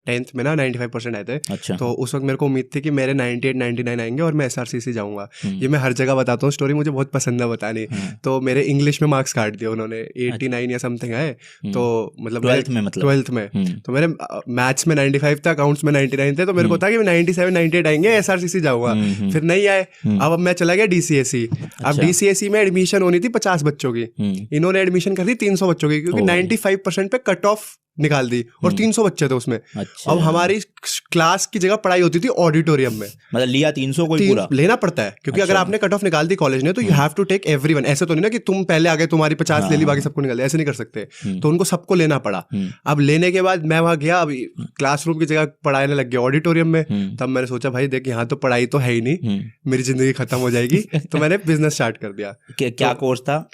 10th में ना 95% आए थे। अच्छा। तो उस वक्त मेरे को उम्मीद थी कि मेरे 98 99 आएंगे और मैं SRCC जाऊंगा। ये मैं हर जगह बताता हूँ स्टोरी, मुझे बहुत पसंद है बतानी। तो मेरे इंग्लिश में मार्क्स काट दिए उन्होंने, 89 या समथिंग आए। तो मतलब 12th में तो मेरे मैथ्स में 95 था, अकाउंट्स में 99 थे। तो मेरे को था कि 97 98 आएंगे, SRCC जाऊंगा। फिर नहीं आए। अब मैं चला गया DCSE। अब DCSE में एडमिशन होनी थी 50 बच्चों की, इन्होंने एडमिशन कर दी 300 बच्चों की, क्योंकि 95% पे कट ऑफ निकाल दी और 300 बच्चे थे उसमें। अच्छा। अब हमारी क्लास की जगह पढ़ाई होती थी ऑडिटोरियम में। मतलब लिया 300 कोई पूरा लेना पड़ता है, क्योंकि अगर आपने कट ऑफ निकाल दी कॉलेज ने तो you have to take everyone. ऐसे तो नहीं ना कि तुम पहले आ गए, तुम्हारी 50 ले ली, बाकी सबको निकाल दिया, ऐसे नहीं कर सकते। तो उनको सबको लेना पड़ा। अब लेने के बाद मैं वहां गया, अब क्लासरूम की जगह पढ़ाने लग गया ऑडिटोरियम में। तब मैंने सोचा भाई देख, यहाँ तो पढ़ाई तो है ही नहीं, मेरी जिंदगी खत्म हो जाएगी। तो मैंने बिजनेस स्टार्ट कर दिया। क्या कोर्स था?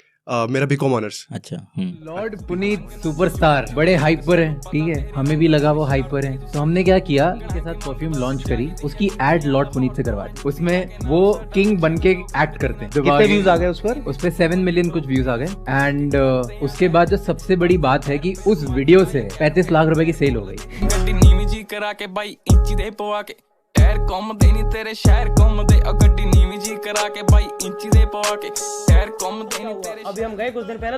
मेरा BCom ऑनर्स। अच्छा। लॉर्ड पुनीत सुपरस्टार बड़े हाइपर हैं, ठीक है, हमें भी लगा वो हाइपर हैं, तो हमने क्या किया, उसके साथ परफ्यूम लॉन्च करी, उसकी एड लॉर्ड पुनीत से करवा दी। उसमें वो किंग बन के एक्ट करते हैं। कितने व्यूज आ गए उस पर? उस पे 7 मिलियन कुछ व्यूज आ गए। एंड उसके बाद जो सबसे बड़ी बात है कि उस वीडियो से 35 लाख रुपए की सेल हो गई। ਟਾਇਰ ਘੁੰਮਦੇ ਨਹੀਂ ਤੇਰੇ ਸ਼ਹਿਰ ਘੁੰਮਦੇ ਆ ਗੱਡੀ ਨੀਵੀਂ ਜੀ ਕਰਾ ਕੇ ਬਾਈ ਇੰਚੀ ਦੇ ਪਵਾ ਕੇ ਟਾਇਰ ਘੁੰਮਦੇ नहीं तेरे। अभी हम गए कुछ दिन पहले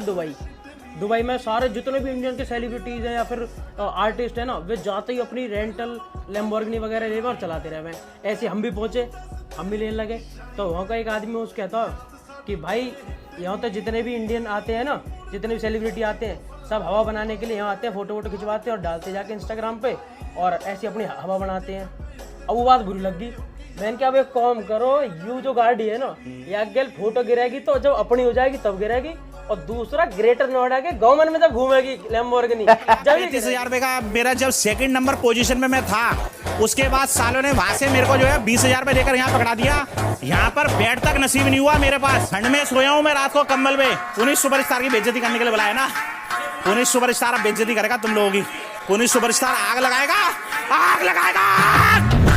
दुबई में सारे जितने भी इंडियन के सेलिब्रिटीज हैं या फिर आर्टिस्ट हैं ना, वे जाते ही अपनी रेंटल लैम्बोर्गिनी वगैरह लेकर और चलाते रहे। मैं ऐसे हम भी पहुंचे, हम भी लेने लगे। तो वहाँ का एक आदमी उस कहता कि भाई यहाँ तो जितने भी इंडियन आते हैं ना, जितने भी सेलिब्रिटी आते हैं, सब हवा बनाने के लिए यहाँ आते हैं, फोटो वोटो खिंचवाते हैं और डालते जाके इंस्टाग्राम पे और ऐसे अपनी हवा बनाते हैं। अब वो बात बुरी लग गई। मैंने क्या, अब एक काम करो, यू जो गाड़ी है ना, या गेल फोटो गिरेगी तो जब अपनी हो जाएगी तब गिरेगी, और दूसरा ग्रेटर नोएडा के गवर्नमेंट में जब घूमेगी लैम्बोर्गिनी। 35,000 रुपए का मेरा जब सेकंड नंबर पोजीशन में मैं था, उसके बाद सालों ने वहां से मेरे को जो है 20,000 रुपए देकर यहाँ पकड़ा दिया। यहाँ पर बेड तक नसीब नहीं हुआ मेरे पास, ठंड में सोया हूँ मैं रात को कंबल में। पुनीत सुपरस्टार की बेइज्जती करने के लिए बुलाया ना। पुनीत सुपरस्टार अब बेइज्जती करेगा तुम लोगों की। पुनीत सुपरस्टार आग लगाएगा, आग लगाएगा,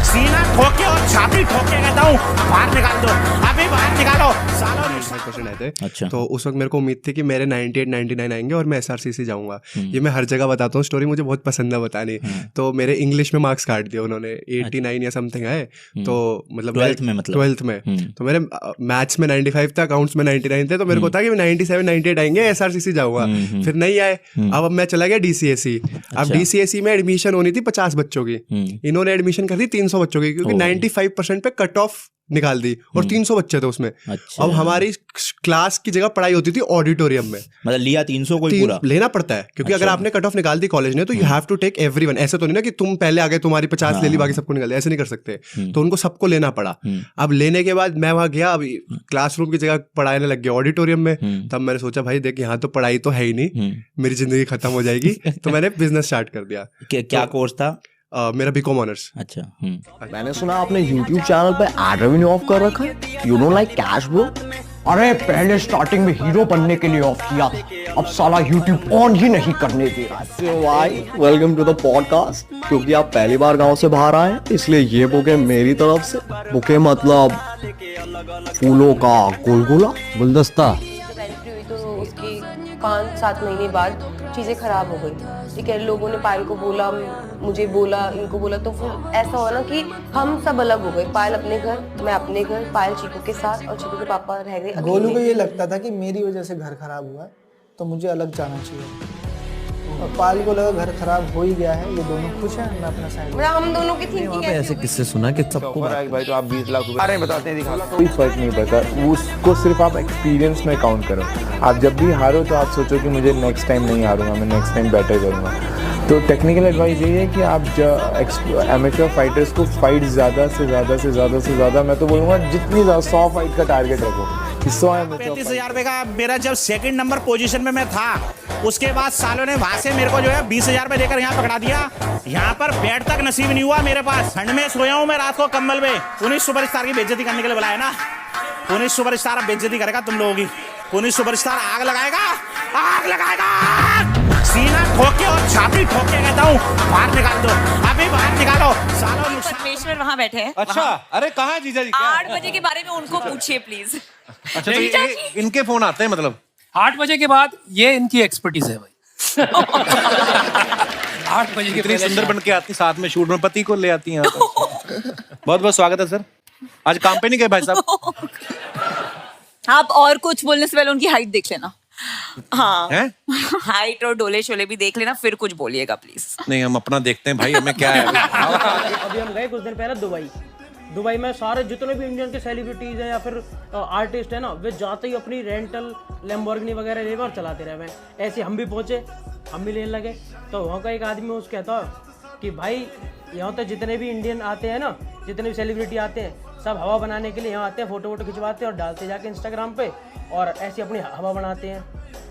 सीना ठोक के और छाती ठोक के कहता हूँ बाहर निकाल दो, अभी बाहर निकालो। 95% आए थे। अच्छा। तो उस वक्त मेरे को उम्मीद थी कि मेरे 98 99 आएंगे और मैं SRCC जाऊंगा। ये मैं हर जगह बताता हूँ स्टोरी, मुझे बहुत पसंद है बतानी। तो मेरे इंग्लिश में मार्क्स काट दिए उन्होंने, 89 या समथिंग आए। तो मतलब 12th में तो मेरे मैथ्स में 95 था, अकाउंट्स में 99 थे। तो मेरे को था कि 97 98 आएंगे, SRCC जाऊंगा। फिर नहीं आए। अब मैं चला गया DCSE। अब DCSE में एडमिशन होनी थी 50 बच्चों की, इन्होंने एडमिशन कर दी 300 बच्चों की, क्योंकि 95% पे कट ऑफ निकाल दी और 300 बच्चे थे उसमें। अच्छा। अब हमारी क्लास की जगह पढ़ाई होती थी ऑडिटोरियम में। मतलब लिया 300 कोई पूरा लेना पड़ता है, क्योंकि अगर आपने कट ऑफ निकाल दी कॉलेज ने तो you have to take everyone. ऐसे तो नहीं ना कि तुम पहले आ गए, तुम्हारी 50 ले ली, बाकी सबको निकाल दिया, ऐसे नहीं कर सकते। तो उनको सबको लेना पड़ा। अब लेने के बाद मैं वहां गया, अब क्लासरूम की जगह पढ़ाने लग गया ऑडिटोरियम में। तब मैंने सोचा भाई देख, यहाँ तो पढ़ाई तो है ही नहीं, मेरी जिंदगी खत्म हो जाएगी। तो मैंने बिजनेस स्टार्ट कर दिया। क्या कोर्स था? मेरा BCom ऑनर्स। अच्छा। मैंने सुना आपने YouTube चैनल पे एड रेवेन्यू ऑफ कर रखा है, you know like cash bro. अरे पहले स्टार्टिंग में हीरो बनने के लिए ऑफ किया, अब साला YouTube ऑन ही नहीं करने दे रहा। सो भाई वेलकम टू द पॉडकास्ट। क्योंकि आप पहली बार गांव से बाहर आए इसलिए ये बुके मेरी तरफ से। बुके मतलब फूलों का गुलगुला, गुलदस्ता। तो उसके 5-7 महीने बाद चीज़ें खराब हो गई। ठीक है, लोगों ने पायल को बोला, मुझे बोला, इनको बोला, तो फिर ऐसा हुआ ना कि हम सब अलग हो गए। पायल अपने घर, मैं अपने घर, पायल चीकू के साथ और चीकू के पापा रह गए। गोलू को ये लगता था कि मेरी वजह से घर खराब हुआ तो मुझे अलग जाना चाहिए, और पायल को लगा घर खराब हो ही गया है, ये दोनों खुश हैं, मैं अपना साइड। मतलब हम दोनों की थिंकिंग ऐसे किससे सुना कि सबको भाई तो आप 20 लाख रुपए अरे बताते हैं, दिखा कोई फर्क नहीं पड़ता, उसको सिर्फ आप एक्सपीरियंस में काउंट करो। आप जब भी हारो तो आप सोचो कि मुझे नेक्स्ट टाइम नहीं हारूंगा, मैं नेक्स्ट टाइम बेटर करूंगा। तो टेक्निकल एडवाइस यही है कि आप एमेच्योर फाइटर्स को फाइट ज़्यादा से ज़्यादा मैं तो बोलूँगा जितनी 100 फाइट का टारगेट रखो। 35,000 रुपए का मेरा जब सेकंड नंबर पोजीशन में मैं था, उसके बाद सालों ने वहां से मेरे को जो है 20,000 रुपए देकर यहाँ पकड़ा दिया। यहाँ पर बेड तक नसीब नहीं हुआ मेरे पास, ठंड में सोया हूँ मैं रात को कंबल में। पुनीत सुपरस्टार की बेइज्जती करने के लिए बुलाया ना। पुनीत सुपरस्टार अब बेइज्जती करेगा तुम लोगों की। पुनीत सुपरस्टार आग लगाएगा, आग लगाएगा, सीना ठोक के और छाती ठोक के कहता हूँ बाहर निकाल दो, अभी बाहर निकालो। परमेश्वर वहाँ बैठे हैं। अच्छा, अरे कहाँ है जीजा जी? 8 बजे के बारे में उनको पूछिए प्लीज। अच्छा, तो इनके फोन आते हैं मतलब 8 बजे के बाद? ये इनकी एक्सपर्टीज है भाई। 8 बजे के इतनी पहले सुंदर बन के आती साथ में शूट में पति को ले आती हैं यहाँ पर। बहुत बहुत स्वागत है सर। आज काम पे नहीं गए भाई साहब? आप और कुछ बोलने से पहले उनकी हाइट देख लेना। हाँ हैं? हाइट और डोले शोले भी देख लेना, फिर कुछ बोलिएगा प्लीज। नहीं, हम अपना देखते हैं भाई, हमें क्या है। अभी हम गए कुछ दिन पहले दुबई में सारे जितने भी इंडियन के सेलिब्रिटीज हैं या फिर आर्टिस्ट है ना, वे जाते ही अपनी रेंटल लैम्बोर्गिनी वगैरह ले और चलाते रहे। ऐसे हम भी पहुंचे, हम भी लेने लगे। तो वहाँ का एक आदमी उसको कहता कि भाई यहाँ तो जितने भी इंडियन आते हैं ना, जितने भी सेलिब्रिटी आते हैं, सब हवा बनाने के लिए यहाँ आते हैं, फोटो वोटो खिंचवाते हैं और डालते जाके इंस्टाग्राम पे और ऐसी अपनी हवा बनाते हैं।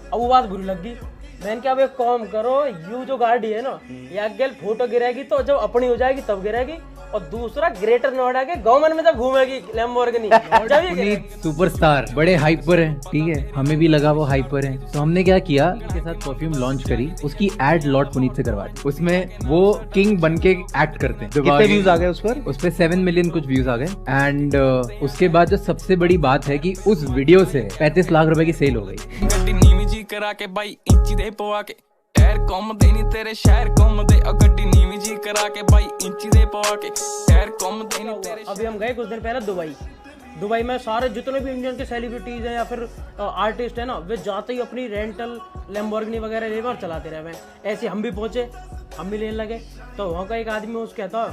अब वो बात बुरी लग गई। मैंने क्या, अब एक काम करो, यू जो गाड़ी है ना, या गेल फोटो गिरेगी तो जब अपनी हो जाएगी तब गिरेगी, और दूसरा ग्रेटर नोएडा के गवर्नमेंट में जब घूमेगी लैम्बोर्गिनी पुनीत सुपरस्टार बड़े हाइपर हैं, ठीक है, हमें भी लगा वो हाइपर है, तो हमने क्या किया, उसके साथ परफ्यूम लॉन्च करी, उसकी एड लॉर्ड पुनीत से करवा दी। उसमें वो किंग बन के एक्ट करते हैं। कितने व्यूज आ गए उस पर? उस पे 7 मिलियन कुछ व्यूज आ गए। एंड उसके बाद जो सबसे बड़ी बात है कि उस वीडियो से 35 लाख रुपए की सेल हो गई। ਗੱਡੀ ਨੀਵੀਂ ਜੀ ਕਰਾ ਕੇ ਬਾਈ ਇੰਚੀ ਦੇ ਪਵਾ ਕੇ ਟਾਇਰ ਘੁੰਮਦੇ ਨਹੀਂ ਤੇਰੇ ਸ਼ਹਿਰ ਘੁੰਮਦੇ ਆ ਗੱਡੀ ਨੀਵੀਂ ਜੀ ਕਰਾ ਕੇ ਬਾਈ ਇੰਚੀ ਦੇ ਪਵਾ ਕੇ ਟਾਇਰ ਘੁੰਮਦੇ ਨਹੀਂ ਤੇਰੇ। अभी हम गए कुछ दिन पहले दुबई में सारे जितने भी इंडियन के सेलिब्रिटीज हैं या फिर आर्टिस्ट है ना, वे जाते ही अपनी रेंटल लैम्बोर्गिनी वगैरह ले और चलाते रहे। ऐसे हम भी पहुंचे, हम भी लेने लगे। तो वहाँ का एक आदमी उसको कहता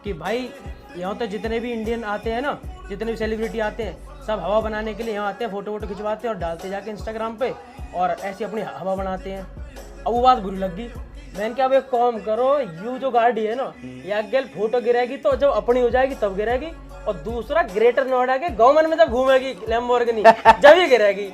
कि भाई यहाँ तो जितने भी इंडियन आते हैं ना, जितने भी सेलिब्रिटी आते हैं, सब हवा बनाने के लिए यहाँ आते हैं, फोटो वोटो खिंचवाते हैं और डालते जाके इंस्टाग्राम पे और ऐसी अपनी हवा बनाते हैं। अब वो बात बुरी लग गई। मैंने क्या, अब एक काम करो, यू जो गाड़ी है ना, या गेल फोटो गिरेगी तो जब अपनी हो जाएगी तब गिरेगी, और दूसरा ग्रेटर नोएडा के गवर्नमेंट में जब घूमेगी लैम्बोर्गिनी जब ही गिरेगी।